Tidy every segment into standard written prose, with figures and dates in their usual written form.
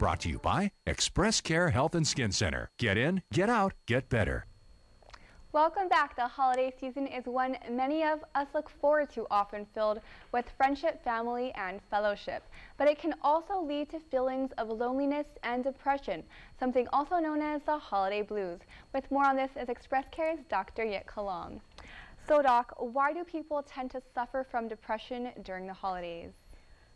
Brought to you by ExpressCare Health and Skin Center. Get in, get out, get better. Welcome back. The holiday season is one many of us look forward to, often filled with friendship, family, and fellowship. But it can also lead to feelings of loneliness and depression, something also known as the holiday blues. With more on this is ExpressCare's Dr. Yit Kalong. So Doc, why do people tend to suffer from depression during the holidays?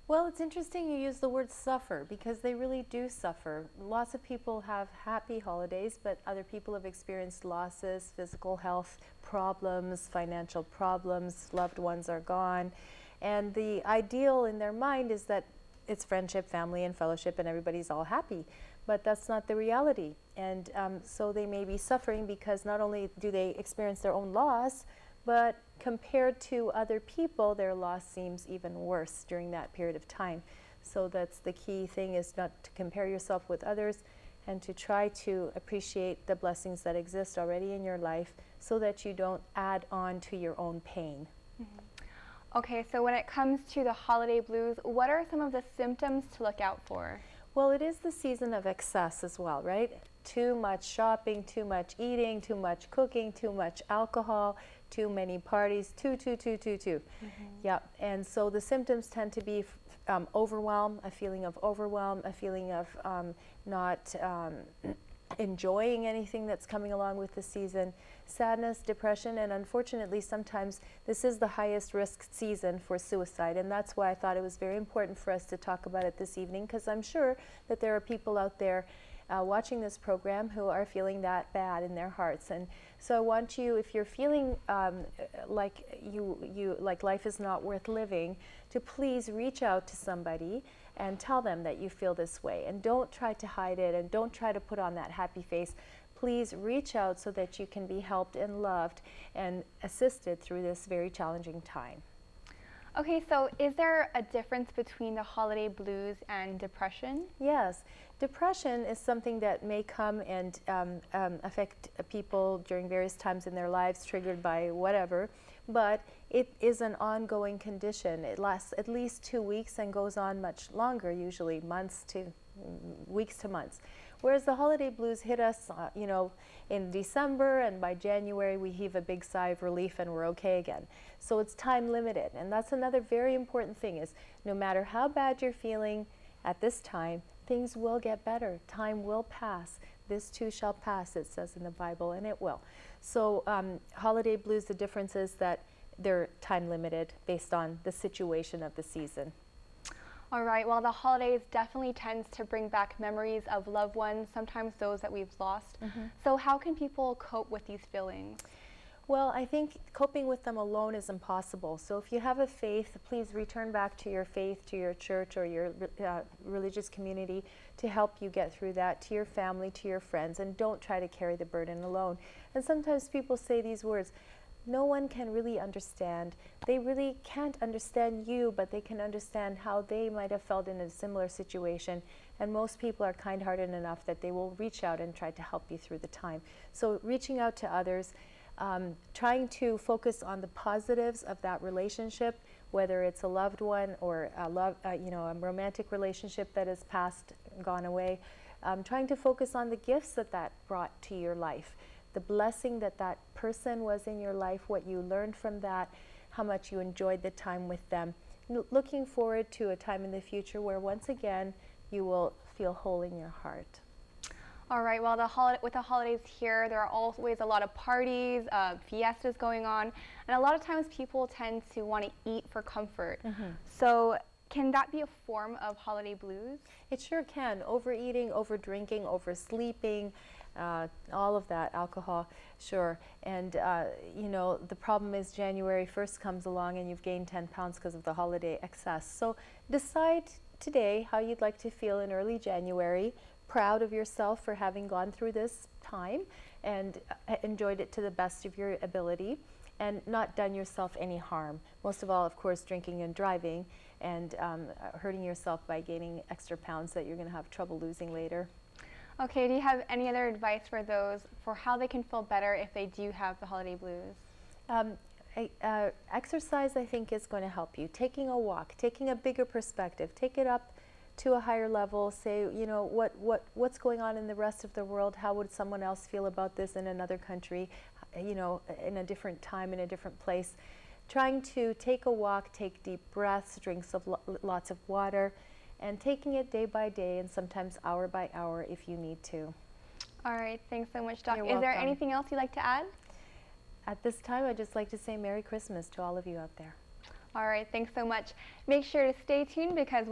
Well, it's interesting you use the word suffer because they really do suffer. Lots of people have happy holidays, but other people have experienced losses, physical health problems, financial problems, loved ones are gone. And the ideal in their mind is that it's friendship, family, and fellowship, and everybody's all happy. But that's not the reality. And so they may be suffering because not only do they experience their own loss, but compared to other people, their loss seems even worse during that period of time. So that's the key thing, is not to compare yourself with others and to try to appreciate the blessings that exist already in your life so that you don't add on to your own pain. Mm-hmm. Okay, so when it comes to the holiday blues, what are some of the symptoms to look out for? Well, it is the season of excess as well, right? Too much shopping, too much eating, too much cooking, too much alcohol, too many parties, too. Mm-hmm. Yeah, and so the symptoms tend to be overwhelm, a feeling of overwhelm, a feeling of not enjoying anything that's coming along with the season, sadness, depression, and unfortunately sometimes this is the highest risk season for suicide, and that's why I thought it was very important for us to talk about it this evening, because I'm sure that there are people out there watching this program who are feeling that bad in their hearts. And so I want you, if you're feeling like like life is not worth living, to please reach out to somebody and tell them that you feel this way, and don't try to hide it and don't try to put on that happy face. Please reach out so that you can be helped and loved and assisted through this very challenging time. Okay, so is there a difference between the holiday blues and depression? Yes. Depression is something that may come and affect people during various times in their lives, triggered by whatever, but it is an ongoing condition. It lasts at least 2 weeks and goes on much longer, usually weeks to months. Whereas the holiday blues hit us, in December, and by January we heave a big sigh of relief and we're okay again. So it's time limited, and that's another very important thing, is no matter how bad you're feeling at this time, things will get better. Time will pass. This too shall pass, it says in the Bible, and it will. So holiday blues, the difference is that they're time limited based on the situation of the season. All right, well, the holidays definitely tends to bring back memories of loved ones, sometimes those that we've lost. Mm-hmm. So how can people cope with these feelings? Well, I think coping with them alone is impossible. So if you have a faith, please return back to your faith, to your church or your religious community to help you get through that, to your family, to your friends, and don't try to carry the burden alone. And sometimes people say these words, no one can really understand. They really can't understand you, but they can understand how they might have felt in a similar situation. And most people are kind-hearted enough that they will reach out and try to help you through the time. So reaching out to others, trying to focus on the positives of that relationship, whether it's a loved one or a romantic relationship that has passed, gone away, trying to focus on the gifts that brought to your life, the blessing that person was in your life, what you learned from that, how much you enjoyed the time with them. Looking forward to a time in the future where once again you will feel whole in your heart. All right, well, with the holidays here, there are always a lot of parties, fiestas going on, and a lot of times people tend to want to eat for comfort. Mm-hmm. So can that be a form of holiday blues? It sure can. Overeating, overdrinking, oversleeping, all of that, alcohol, sure. And the problem is January 1st comes along and you've gained 10 pounds because of the holiday excess. So decide today how you'd like to feel in early January. Proud of yourself for having gone through this time and enjoyed it to the best of your ability and not done yourself any harm. Most of all, of course, drinking and driving and hurting yourself by gaining extra pounds that you're going to have trouble losing later. Okay, do you have any other advice for those for how they can feel better if they do have the holiday blues? Exercise, I think, is going to help you. Taking a walk, taking a bigger perspective, take it up to a higher level, say, you know, what's going on in the rest of the world? How would someone else feel about this in another country, you know, in a different time, in a different place? Trying to take a walk, take deep breaths, drink lots of water, and taking it day by day and sometimes hour by hour if you need to. All right, thanks so much, Doc. You're Is there welcome. anything else you'd like to add? At this time, I'd just like to say Merry Christmas to all of you out there. All right, thanks so much. Make sure to stay tuned because